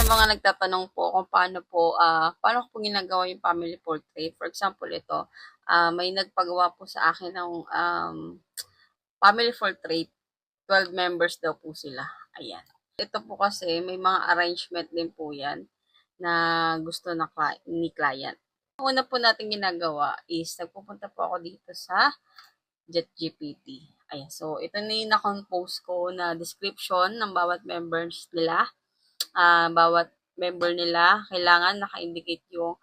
mga nagtatanong po kung paano ko po ginagawa yung family portrait. For example, ito, may nagpagawa po sa akin ng family portrait. 12 members daw po sila. Ayan. Ito po kasi may mga arrangement din po yan na gusto ni client. Ang una po natin ginagawa is nagpupunta po ako dito sa JetGPT. Ayan. So, ito na yung na-compose ko na description ng bawat members nila. Bawat member nila, kailangan naka-indicate yung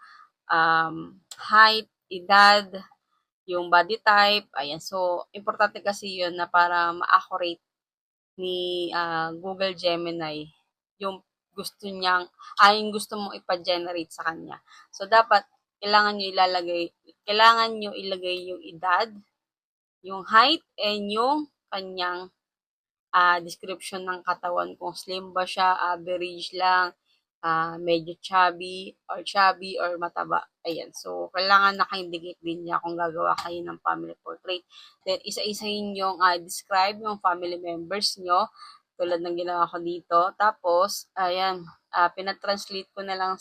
height, edad, yung body type. Ayan. So, importante kasi yun na para ma-accurate ni Google Gemini yung yung gusto mong ipa-generate sa kanya. So, dapat kailangan nyo ilagay yung edad, yung height, and yung kanyang description ng katawan, kung slim ba siya, average lang, medyo chubby or mataba. Ayan. So, kailangan naka-indicate din niya kung gagawa kayo ng family portrait. Then, isa-isahin yung describe yung family members nyo, tulad ng ginawa ko dito. Tapos, ayan, pinatranslate ko na lang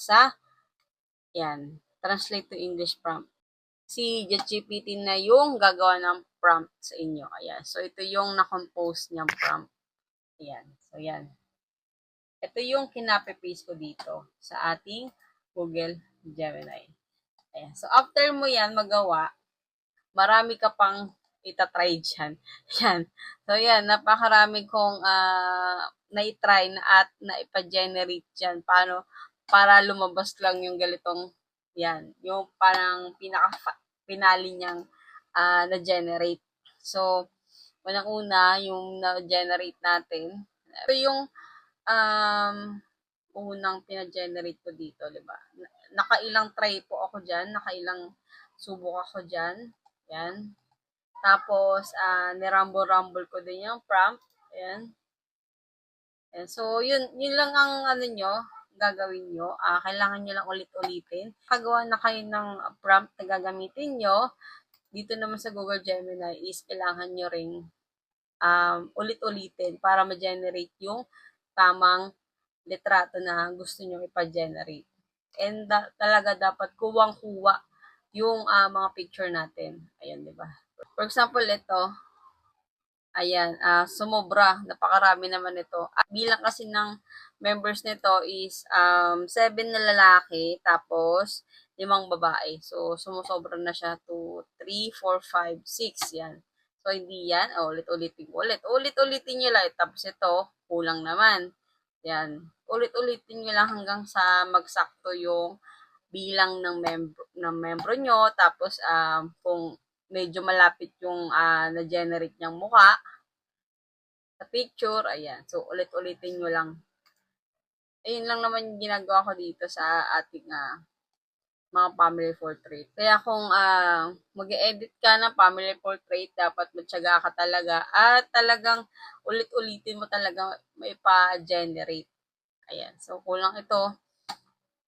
translate to English prompt. Si JetGPT na yung gagawa ng prompt sa inyo. Ayan. So, ito yung na-compose niyang prompt. Ayan. So, yan. Ito yung kinape-paste ko dito sa ating Google Gemini. Ayan. So, after mo yan magawa, marami ka pang itatry dyan. Yan. So, yan. Napakarami kong na-try na at na-ipa-generate dyan. Para lumabas lang yung ganitong, yan. Yung parang pinali niyang na-generate. So, unang-una, yung na-generate natin. Ito yung unang pina-generate ko dito, di ba? Nakailang try po ako dyan, nakailang subok ako dyan. Yan. Tapos, nirumble-rumble ko din yung prompt. Ayan. Ayan. So, yun lang ang gagawin nyo. Kailangan nyo lang ulit-ulitin. Kagawa na kayo ng prompt na gagamitin nyo. Dito naman sa Google Gemini is kailangan nyo ring ulit-ulitin para ma-generate yung tamang litrato na gusto nyo ipa-generate. And talaga dapat kuwang-kuwa yung mga picture natin. Ayan, di ba? For example, ito, ayan, sumobra, napakarami naman ito. Bilang kasi ng members nito is 7 na lalaki, tapos 5 babae. So, sumusobra na siya to 3, 4, 5, 6. Yan. So, hindi yan. Ulit-ulitin ko ulit. Ulit-ulitin nyo lang. Tapos ito, kulang naman. Yan. Ulit-ulitin nyo lang hanggang sa magsakto yung bilang ng membro nyo. Tapos, kung medyo malapit yung na-generate niyang mukha sa picture, ayan. So, ulit-ulitin nyo lang. Ayun lang naman yung ginagawa ko dito sa ating mga family portrait. Kaya kung mag-edit ka ng family portrait, dapat matyaga ka talaga at talagang ulit-ulitin mo talaga maipa-generate. Ayan. So, kulang ito.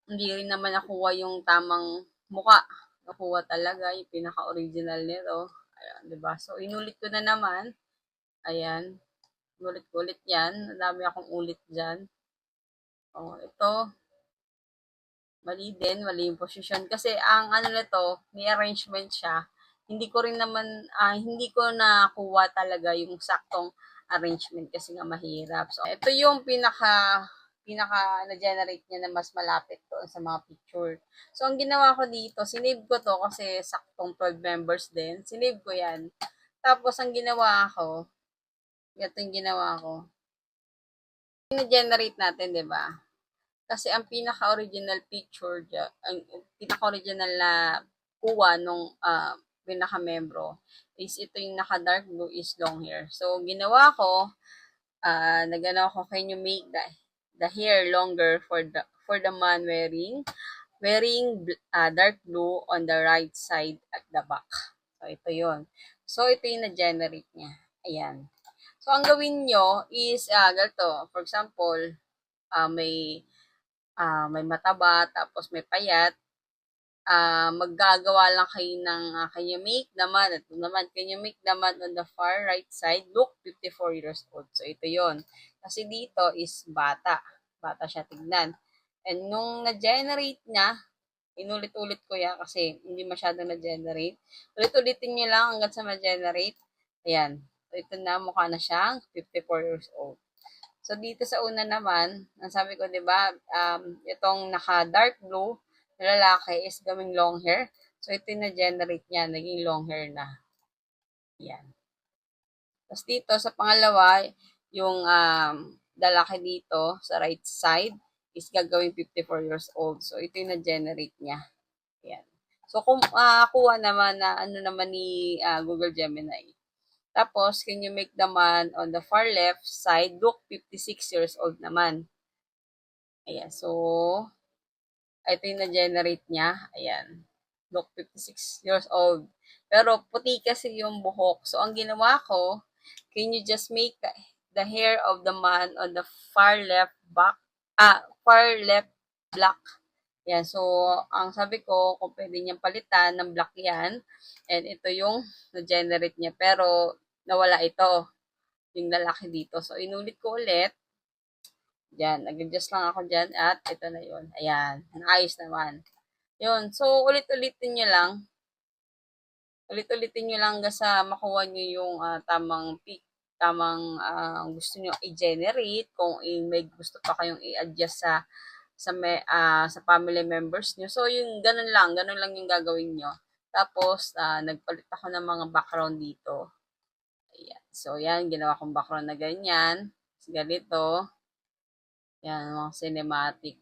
Hindi rin naman nakuha yung tamang muka. Nakuha talaga yung pinaka-original nito. Ayan, diba? So, inulit ko na naman. Ayan. Ulit-ulit yan. Madami akong ulit dyan. Ito. Mali din, mali yung posisyon. Kasi ang nito, may arrangement siya. Hindi ko hindi ko nakuha talaga yung saktong arrangement kasi nga mahirap. So, ito yung pinaka na-generate niya na mas malapit doon sa mga picture. So, ang ginawa ko dito, sinave ko to kasi saktong 12 members din. Sinave ko yan. Tapos, ang ginawa ko, ito yung ginawa ko. Na-generate natin, di ba? Kasi ang pinaka-original picture, ang pinaka-original na kuha nung pinaka-membro is ito yung naka-dark blue is long hair. So, ginawa ko, naganaw ko, can you make the hair longer for the man wearing dark blue on the right side at the back. So, ito yon. So, ito yung na-generate niya. Ayan. So, ang gawin nyo is, ganito. For example, may mataba, tapos may payat, maggagawa lang kayo ng can you make the man, ito naman, can you make the man on the far right side look 54 years old. So, ito yon. Kasi dito is bata. Bata siya tignan. And nung na-generate niya, inulit-ulit ko yan kasi hindi masyadong na-generate. Ulit-ulitin nyo lang hanggang sa ma-generate. Ayan. So, ito na, mukha na siyang 54 years old. So, dito sa una naman, ang sabi ko, di ba, itong naka-dark blue na lalaki is gawing long hair. So, ito yung na-generate niya, naging long hair na. Ayan. Tapos dito, sa pangalawa, yung lalaki dito sa right side is gagawing 54 years old. So, ito yung na-generate niya. Ayan. So, kung kuha naman na ano naman ni Google Gemini. Tapos, can you make the man on the far left side look 56 years old naman? Ayan. So, ito yung na-generate niya. Ayan. Look 56 years old. Pero, puti kasi yung buhok. So, ang ginawa ko, can you just make the hair of the man on the far left far left black? Yan. So, ang sabi ko, kung pwede niyang palitan ng black yan, and ito yung na-generate niya. Pero, nawala ito, yung lalaki dito. So, inulit ko ulit. Diyan, nag-adjust lang ako dyan at ito na yun. Ayan, naayos naman. Yun. So, ulit-ulitin nyo lang. Ulit-ulitin nyo lang hanggang sa makuha nyo yung tamang peak, tamang gusto nyo i-generate. Kung may gusto pa kayong i-adjust sa family members nyo. So, yung ganun lang yung gagawin nyo. Tapos, nagpalit ako ng mga background dito. Ayan. So, yan, ginawa kong background na ganyan. Ganito. Yan, mga cinematic.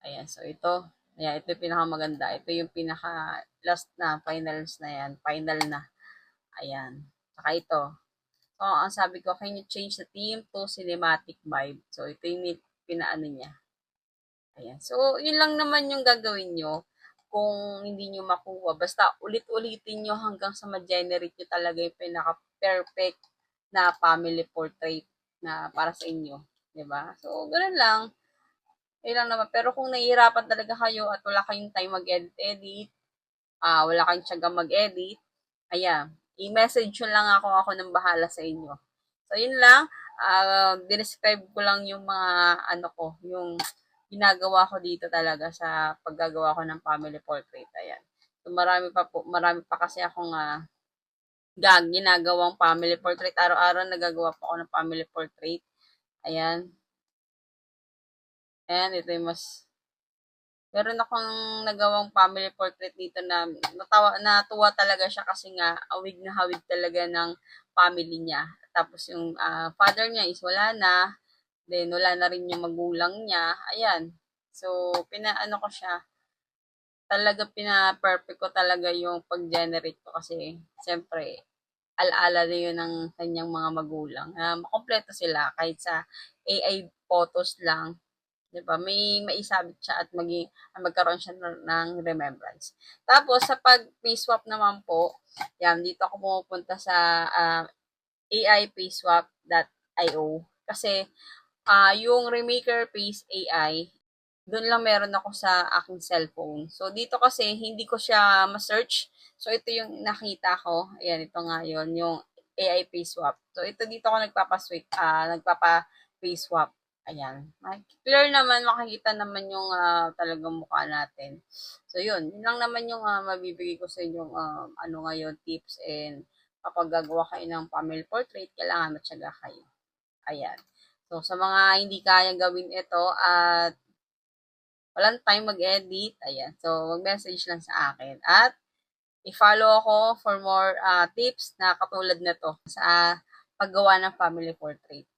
Ayan, so ito. Ayan, ito yung pinakamaganda. Ito yung pinaka last na, finals na yan. Final na. Ayan. Saka ito. So, ang sabi ko, can you change the theme to cinematic vibe? So, ito yung pinaano niya. Ayan. So, yun lang naman yung gagawin nyo kung hindi nyo makuha. Basta ulit-ulitin nyo hanggang sa ma-generate nyo talaga yung pinaka-perfect na family portrait na para sa inyo. 'Di ba? So, ganoon lang. Yun lang naman. Pero kung nahihirapan talaga kayo at wala kayong time mag-edit, wala kayong tiyaga mag-edit, ayan, i-message nyo lang ako ng bahala sa inyo. So, yun lang. Describe ko lang yung mga, yung ginagawa ko dito talaga sa paggagawa ko ng family portrait. Ayan. So, marami pa kasi akong ginagawang family portrait. Araw-araw nagagawa pa ako ng family portrait. Ayan. Ayan, ito yung mas meron akong nagawang family portrait dito na natuwa talaga siya kasi nga hawig na hawig talaga ng family niya. Tapos yung father niya is wala na. Then wala na rin yung magulang niya. Ayan. So, pinaano ko siya. Talaga pina-perfect ko talaga yung pag-generate ko kasi siyempre alaala na yun ng kanyang mga magulang. Makompleto sila kahit sa AI photos lang. 'Di ba? May maisabit siya at magkaroon siya ng remembrance. Tapos sa pag-face swap naman po, yan dito ako pumupunta sa AIFaceSwap.io kasi yung Remaker Face AI doon lang meron ako sa aking cellphone. So, dito kasi, hindi ko siya ma-search. So, ito yung nakita ko. Ayan, ito nga yun, yung AI face swap. So, ito dito ako nagpapa-face swap. Ayan. Clear naman, makikita naman yung talagang mukha natin. So, yun. Yun lang naman yung mabibigay ko sa inyong ngayon, tips and kapag gagawa kayo ng family portrait, kailangan matyaga kayo. Ayan. So, sa mga hindi kayang gawin ito at walang time mag-edit, ayan. So, mag-message lang sa akin. At, i-follow ako for more tips na katulad na to sa paggawa ng family portrait.